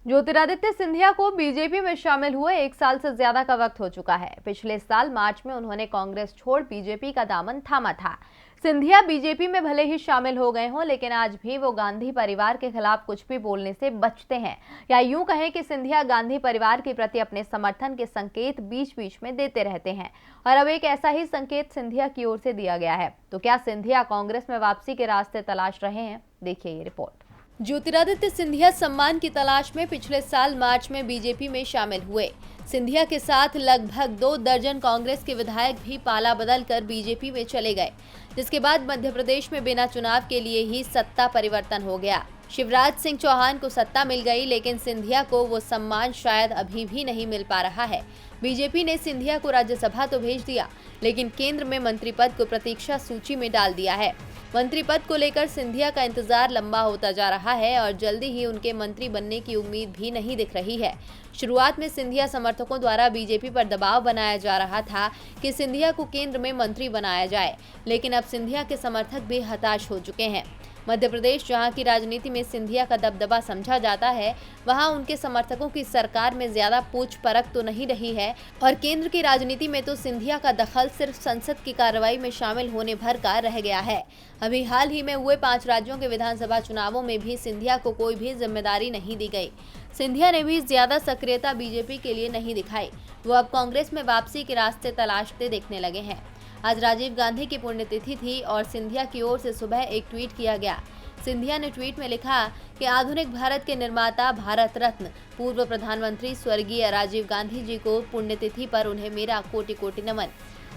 ज्योतिरादित्य सिंधिया को बीजेपी में शामिल हुए 1 साल से ज्यादा का वक्त हो चुका है। पिछले साल मार्च में उन्होंने कांग्रेस छोड़ बीजेपी का दामन थामा था। सिंधिया बीजेपी में भले ही शामिल हो गए हों, लेकिन आज भी वो गांधी परिवार के खिलाफ कुछ भी बोलने से बचते हैं, या यूं कहें कि सिंधिया गांधी परिवार के प्रति अपने समर्थन के संकेत बीच बीच में देते रहते हैं। और अब एक ऐसा ही संकेत सिंधिया की ओर से दिया गया है। तो क्या सिंधिया कांग्रेस में वापसी के रास्ते तलाश रहे हैं? देखिए ये रिपोर्ट। ज्योतिरादित्य सिंधिया सम्मान की तलाश में पिछले साल मार्च में बीजेपी में शामिल हुए। सिंधिया के साथ लगभग 2 दर्जन कांग्रेस के विधायक भी पाला बदल कर बीजेपी में चले गए, जिसके बाद मध्य प्रदेश में बिना चुनाव के लिए ही सत्ता परिवर्तन हो गया। शिवराज सिंह चौहान को सत्ता मिल गई, लेकिन सिंधिया को वो सम्मान शायद अभी भी नहीं मिल पा रहा है। बीजेपी ने सिंधिया को राज्यसभा तो भेज दिया, लेकिन केंद्र में मंत्री पद को प्रतीक्षा सूची में डाल दिया है। मंत्री पद को लेकर सिंधिया का इंतजार लंबा होता जा रहा है और जल्दी ही उनके मंत्री बनने की उम्मीद भी नहीं दिख रही है। शुरुआत में सिंधिया समर्थकों द्वारा बीजेपी पर दबाव बनाया जा रहा था कि सिंधिया को केंद्र में मंत्री बनाया जाए, लेकिन अब सिंधिया के समर्थक भी हताश हो चुके हैं। मध्य प्रदेश, जहां की राजनीति में सिंधिया का दबदबा समझा जाता है, वहां उनके समर्थकों की सरकार में ज्यादा पूछ परख तो नहीं रही है और केंद्र की राजनीति में तो सिंधिया का दखल सिर्फ संसद की कार्रवाई में शामिल होने भर का रह गया है। अभी हाल ही में हुए 5 राज्यों के विधानसभा चुनावों में भी सिंधिया को कोई भी जिम्मेदारी नहीं दी गई। सिंधिया ने भी ज्यादा सक्रियता बीजेपी के लिए नहीं दिखाई। वो अब कांग्रेस में वापसी के रास्ते तलाशते दिखने लगे हैं। आज राजीव गांधी की पुण्यतिथि थी और सिंधिया की ओर से सुबह एक ट्वीट किया गया। सिंधिया ने ट्वीट में लिखा कि आधुनिक भारत के निर्माता, भारत रत्न पूर्व प्रधानमंत्री स्वर्गीय राजीव गांधी जी को पुण्यतिथि पर उन्हें मेरा कोटि कोटि नमन।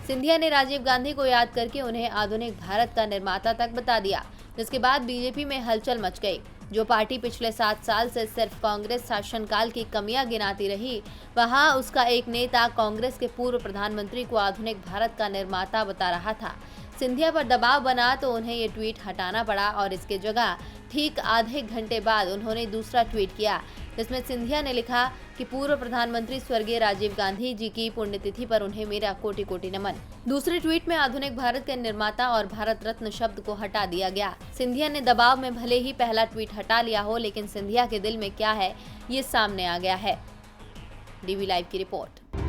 सिंधिया ने राजीव गांधी को याद करके उन्हें आधुनिक भारत का निर्माता तक बता दिया, जिसके बाद बीजेपी में हलचल मच गई। जो पार्टी पिछले 7 साल से सिर्फ कांग्रेस शासनकाल की कमियां गिनाती रही, वहां उसका एक नेता कांग्रेस के पूर्व प्रधानमंत्री को आधुनिक भारत का निर्माता बता रहा था। सिंधिया पर दबाव बना तो उन्हें ये ट्वीट हटाना पड़ा और इसके जगह ठीक आधे घंटे बाद उन्होंने दूसरा ट्वीट किया, जिसमें सिंधिया ने लिखा कि पूर्व प्रधानमंत्री स्वर्गीय राजीव गांधी जी की पुण्यतिथि पर उन्हें मेरा कोटि कोटि नमन। दूसरे ट्वीट में आधुनिक भारत के निर्माता और भारत रत्न शब्द को हटा दिया गया। सिंधिया ने दबाव में भले ही पहला ट्वीट हटा लिया हो, लेकिन सिंधिया के दिल में क्या है ये सामने आ गया है। डीवी लाइव की रिपोर्ट।